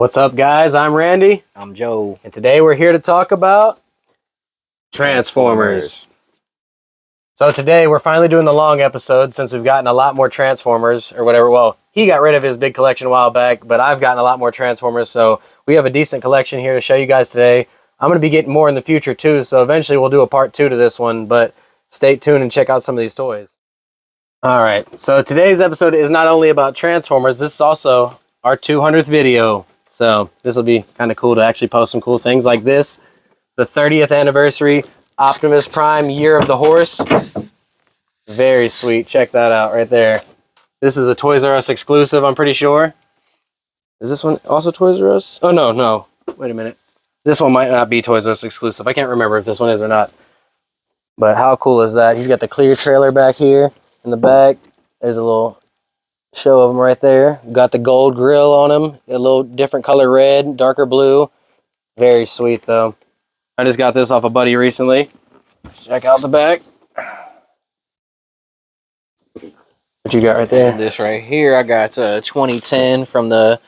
What's up, guys? I'm Randy. I'm Joe. And today we're here to talk about Transformers. So today we're finally doing the long episode since we've gotten a lot more Transformers or whatever. Well, he got rid of his big collection a while back, but I've gotten a lot more Transformers. So we have a decent collection here to show you guys today. I'm going to be getting more in the future too. So eventually we'll do a part 2 to this one, but stay tuned and check out some of these toys. All right. So today's episode is not only about Transformers. This is also our 200th video. So this will be kind of cool to actually post some cool things like this. The 30th anniversary Optimus Prime Year of the Horse. Very sweet. Check that out right there. This is a Toys R Us exclusive, I'm pretty sure. Is this one also Toys R Us? Oh, no. Wait a minute. This one might not be Toys R Us exclusive. I can't remember if this one is or not. But how cool is that? He's got the clear trailer back here in the back. There's a little show of him right there. Got the gold grill on him. A little different color red, darker blue. Very sweet, though. I just got this off a buddy recently. Check out the back. What you got right there? This right here, I got 2010 from the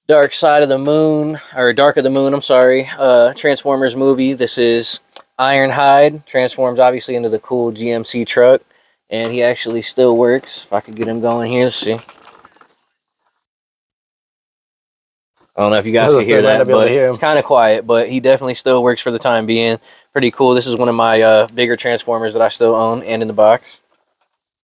Dark Side of the Moon, or Dark of the Moon, I'm sorry, Transformers movie. This is Ironhide. Transforms obviously into the cool GMC truck, and he actually still works. If I could get him going here, let's see. I don't know if you guys can hear that, but it's kind of quiet, but he definitely still works for the time being. Pretty cool. This is one of my bigger Transformers that I still own and in the box.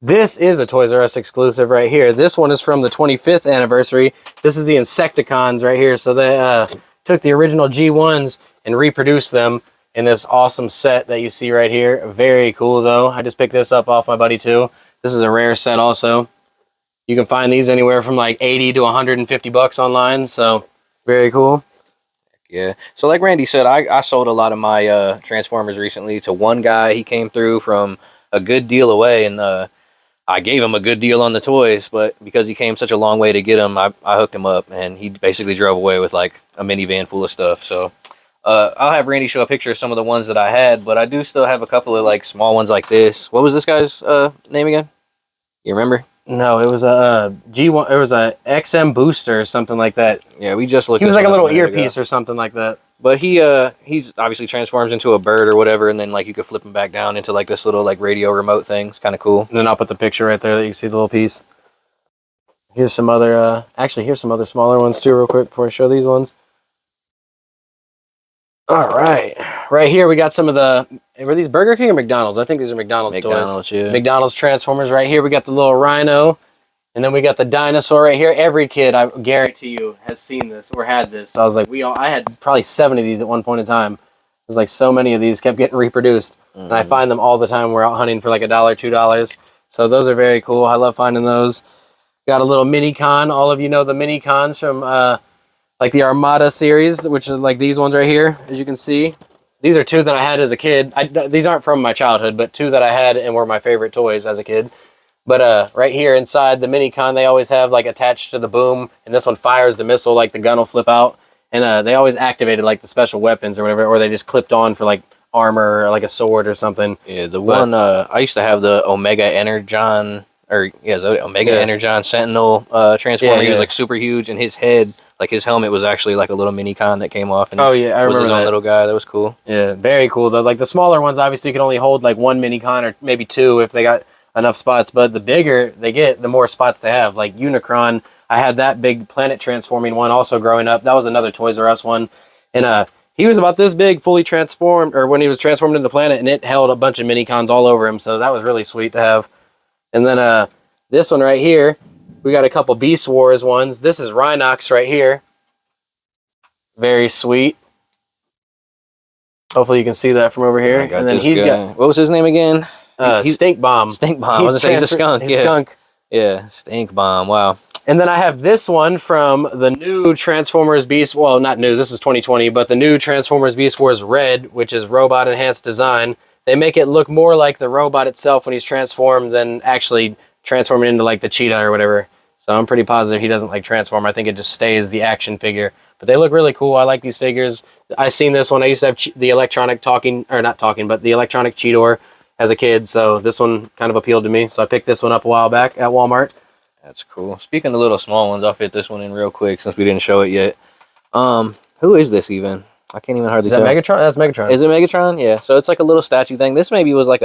This is a Toys R Us exclusive right here. This one is from the 25th anniversary. This is the Insecticons right here. So they took the original G1s and reproduced them in this awesome set that you see right here. Very cool, though. I just picked this up off my buddy, too. This is a rare set also. You can find these anywhere from like 80 to 150 bucks online, so very cool. Yeah. So like Randy said, I sold a lot of my Transformers recently to one guy. He came through from a good deal away, and I gave him a good deal on the toys, but because he came such a long way to get them, I hooked him up, and he basically drove away with like a minivan full of stuff. So I'll have Randy show a picture of some of the ones that I had, but I do still have a couple of like small ones like this. What was this guy's name again? You remember? No, it was a G1. It was a XM booster or something like that. Yeah, we just looked. He was like a little earpiece or something like that. But he's obviously transforms into a bird or whatever, and then like you could flip him back down into like this little like radio remote thing. It's kind of cool. And then I'll put the picture right there that you can see the little piece. Here's some other. Actually, here's some other smaller ones too, real quick before I show these ones. All right, right here we got some of the. Were these Burger King or McDonald's? I think these are McDonald's toys. Yeah. McDonald's Transformers right here. We got the little Rhino, and then we got the dinosaur right here. Every kid, I guarantee you, has seen this or had this. I was like, I had probably 7 of these at one point in time. There's like so many of these kept getting reproduced, and I find them all the time. We're out hunting for like $1, $2. So those are very cool. I love finding those. Got a little mini-con. All of you know the mini-cons from like the Armada series, which are like these ones right here, as you can see. These are 2 that I had as a kid. These aren't from my childhood, but 2 that I had and were my favorite toys as a kid. But right here inside the mini-con, they always have like attached to the boom, and this one fires the missile, like the gun will flip out. And they always activated like the special weapons or whatever, or they just clipped on for like armor or like a sword or something. Yeah, one I used to have the Omega Energon, Energon Sentinel Transformer. He was like super huge, and his head, like his helmet, was actually like a little mini-con that came off. And I remember was his that. Own little guy. That was cool. Yeah, very cool though. Like the smaller ones, obviously, can only hold like 1 mini-con or maybe 2 if they got enough spots. But the bigger they get, the more spots they have. Like Unicron, I had that big planet transforming one also growing up. That was another Toys R Us one, and he was about this big, fully transformed, or when he was transformed into the planet, and it held a bunch of mini-cons all over him. So that was really sweet to have. And then this one right here, we got a couple Beast Wars ones. This is Rhinox right here. Very sweet. Hopefully you can see that from over here. And then he's got, what was his name again? Stink Bomb. Stink Bomb. I was gonna say he's a skunk. He's skunk. Yeah, Stink Bomb. Wow. And then I have this one from the new Transformers Beast. Well, not new. This is 2020, but the new Transformers Beast Wars Red, which is robot enhanced design. They make it look more like the robot itself when he's transformed than actually transforming into like the cheetah or whatever. So I'm pretty positive he doesn't like transform. I think it just stays the action figure. But they look really cool. I like these figures. I seen this one. I used to have the electronic the electronic Cheetor as a kid. So this one kind of appealed to me. So I picked this one up a while back at Walmart. That's cool. Speaking of little small ones, I'll fit this one in real quick since we didn't show it yet. Who is this even? I can't even hardly Is that tell. Megatron? That's Megatron. Is it Megatron? Yeah. So it's like a little statue thing. This maybe was like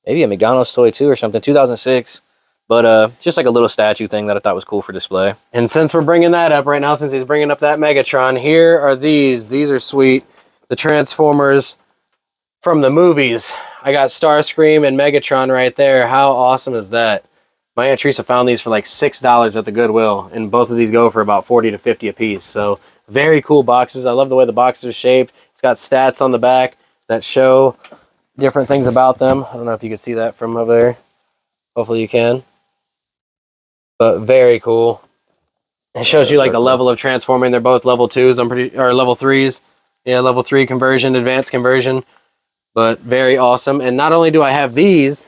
maybe a McDonald's toy too or something. 2006. But just like a little statue thing that I thought was cool for display. And since we're bringing that up right now, since he's bringing up that Megatron, here are these. These are sweet. The Transformers from the movies. I got Starscream and Megatron right there. How awesome is that? My Aunt Teresa found these for like $6 at the Goodwill, and both of these go for about 40 to 50 a piece. So very cool boxes. I love the way the boxes are shaped. It's got stats on the back that show different things about them. I don't know if you can see that from over there. Hopefully you can. But very cool. It shows you like the level of transforming. They're both level 2s, or level 3s. Yeah, level 3 conversion, advanced conversion. But very awesome. And not only do I have these,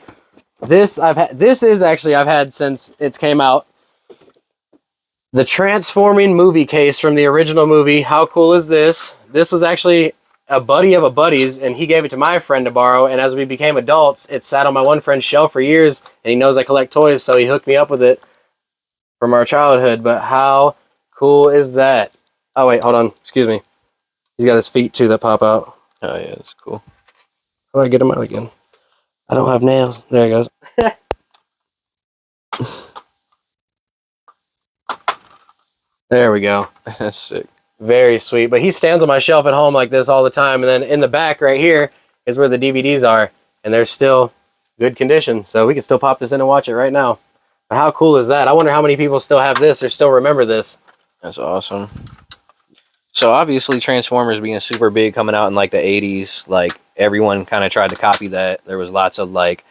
this I've had since it's came out. The transforming movie case from the original movie. How cool is this? This was actually a buddy of a buddy's, and he gave it to my friend to borrow. And as we became adults, it sat on my one friend's shelf for years, and he knows I collect toys, so he hooked me up with it from our childhood. But how cool is that? Oh wait, hold on. Excuse me. He's got his feet too that pop out. Oh yeah, that's cool. How do I get him out again? I don't have nails. There he goes. There we go. That's sick. Very sweet. But he stands on my shelf at home like this all the time. And then in the back right here is where the DVDs are. And they're still good condition. So we can still pop this in and watch it right now. But how cool is that? I wonder how many people still have this or still remember this. That's awesome. So obviously Transformers being super big coming out in like the 80s, like everyone kind of tried to copy that. There was lots of like,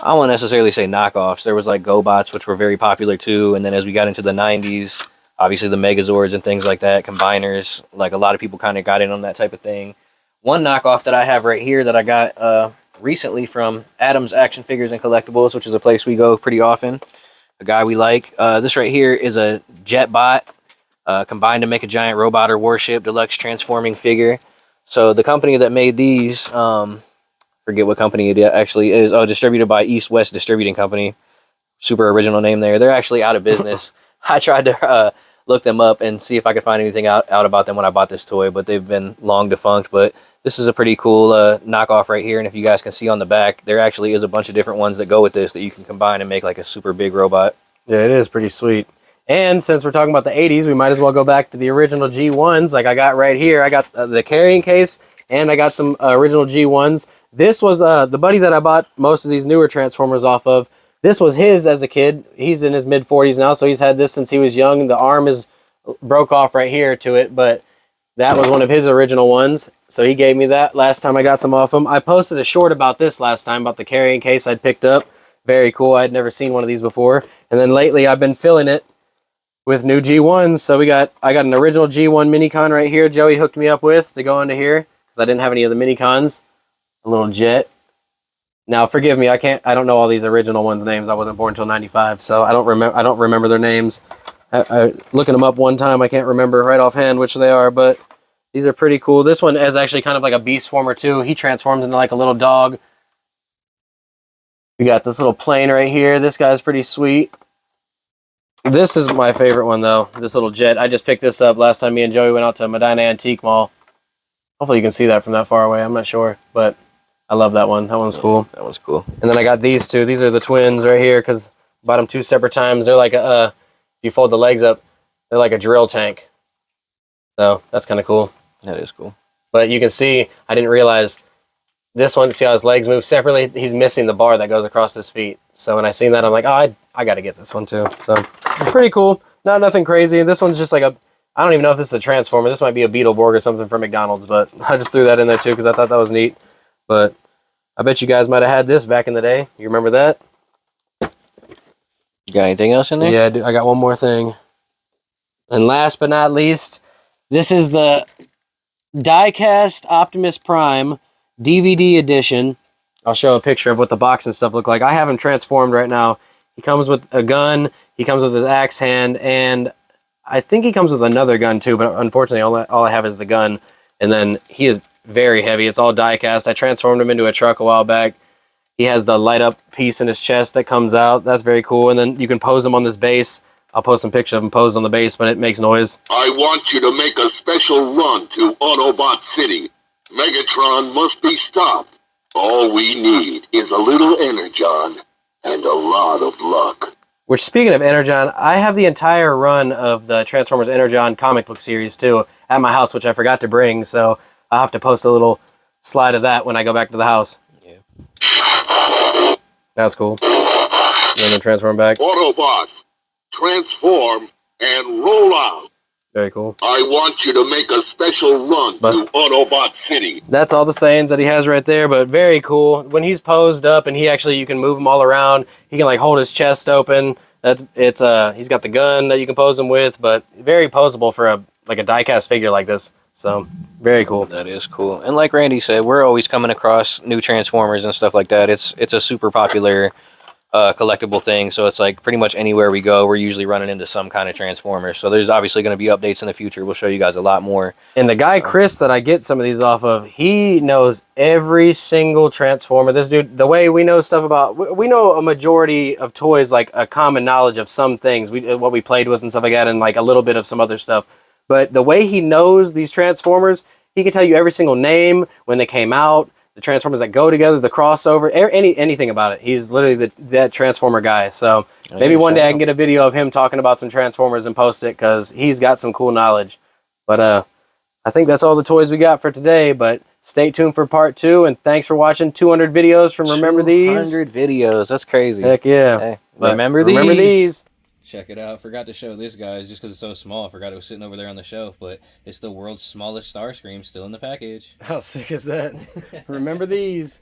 I won't necessarily say knockoffs. There was like GoBots, which were very popular too. And then as we got into the 90s, obviously the Megazords and things like that, combiners, like a lot of people kind of got in on that type of thing. One knockoff that I have right here that I got recently from Adams Action Figures and Collectibles, which is a place we go pretty often, a guy we like. This right here is a Jetbot. Combined to make a giant robot or warship deluxe transforming figure. So the company that made these, forget what company it actually is. Oh, distributed by East West Distributing Company. Super original name there. They're actually out of business. I tried to look them up and see if I could find anything out about them when I bought this toy, but they've been long defunct. But this is a pretty cool knockoff right here. And if you guys can see on the back, there actually is a bunch of different ones that go with this that you can combine and make like a super big robot. Yeah, it is pretty sweet. And since we're talking about the 80s, we might as well go back to the original G1s like I got right here. I got the carrying case, and I got some original G1s. This was the buddy that I bought most of these newer Transformers off of. This was his as a kid. He's in his mid-40s now, so he's had this since he was young. The arm is broke off right here to it, but that was one of his original ones. So he gave me that last time I got some off him. I posted a short about this last time, about the carrying case I'd picked up. Very cool. I'd never seen one of these before. And then lately I've been filling it with new G1s. So I got an original G1 Minicon right here. Joey hooked me up with to go into here because I didn't have any of the Minicons. A little jet. Now forgive me, I don't know all these original ones' names. I wasn't born until '95, so I don't remember their names. Looking them up one time, I can't remember right offhand which they are, but these are pretty cool. This one is actually kind of like a Beast Former too. He transforms into like a little dog. We got this little plane right here. This guy's pretty sweet. This is my favorite one, though. This little jet. I just picked this up last time me and Joey went out to Medina Antique Mall. Hopefully you can see that from that far away. I'm not sure, but I love that one. That one's cool. That one's cool. And then I got these two. These are the twins right here because I bought them 2 separate times. They're like if you fold the legs up, they're like a drill tank. So that's kind of cool. That is cool. But you can see, I didn't realize this one, see how his legs move separately? He's missing the bar that goes across his feet. So when I seen that, I'm like, oh, I got to get this one too. So pretty cool. Nothing crazy. This one's just like I don't even know if this is a Transformer. This might be a Beetleborg or something from McDonald's, but I just threw that in there too because I thought that was neat. But I bet you guys might have had this back in the day. You remember that? You got anything else in there? Yeah, I got one more thing. And last but not least, this is the die-cast Optimus Prime DVD edition. I'll show a picture of what the box and stuff look like. I have him transformed right now. He comes with a gun, he comes with his axe hand, and I think he comes with another gun too, but unfortunately all I have is the gun. And then he is very heavy. It's all die-cast. I transformed him into a truck a while back. He has the light-up piece in his chest that comes out. That's very cool. And then you can pose him on this base I'll post some pictures of him posed on the base when it makes noise. I want you to make a special run to Autobot City. Megatron must be stopped. All we need is a little Energon and a lot of luck. Which, speaking of Energon, I have the entire run of the Transformers Energon comic book series too at my house, which I forgot to bring, so I'll have to post a little slide of that when I go back to the house. Yeah. That's cool. And then transform back. Autobots, transform and roll out. Very cool. I want you to make a special run to Autobot City. That's all the sayings that he has right there, but very cool. When he's posed up and you can move him all around, he can like hold his chest open. He's got the gun that you can pose him with, but very poseable for a die-cast figure like this. So, very cool. That is cool. And like Randy said, we're always coming across new Transformers and stuff like that. It's a super popular collectible thing, so it's like pretty much anywhere we go, we're usually running into some kind of Transformer. So there's obviously going to be updates in the future. We'll show you guys a lot more. And the guy, Chris, that I get some of these off of, he knows every single Transformer. This dude, the way we know stuff about, we know a majority of toys, like a common knowledge of some things, what we played with and stuff like that, and like a little bit of some other stuff. But the way he knows these Transformers, he can tell you every single name, when they came out, the Transformers that go together, the crossover, anything about it. He's literally that Transformer guy. So maybe one day I can get a video of him talking about some Transformers and post it, because he's got some cool knowledge. But I think that's all the toys we got for today. But stay tuned for part 2, and thanks for watching 200 videos from Remember These. 200 videos. That's crazy. Heck yeah. Hey, But remember these. Check it out. Forgot to show this, guys, just because it's so small. I forgot it was sitting over there on the shelf, but it's the world's smallest Starscream still in the package. How sick is that? Remember these.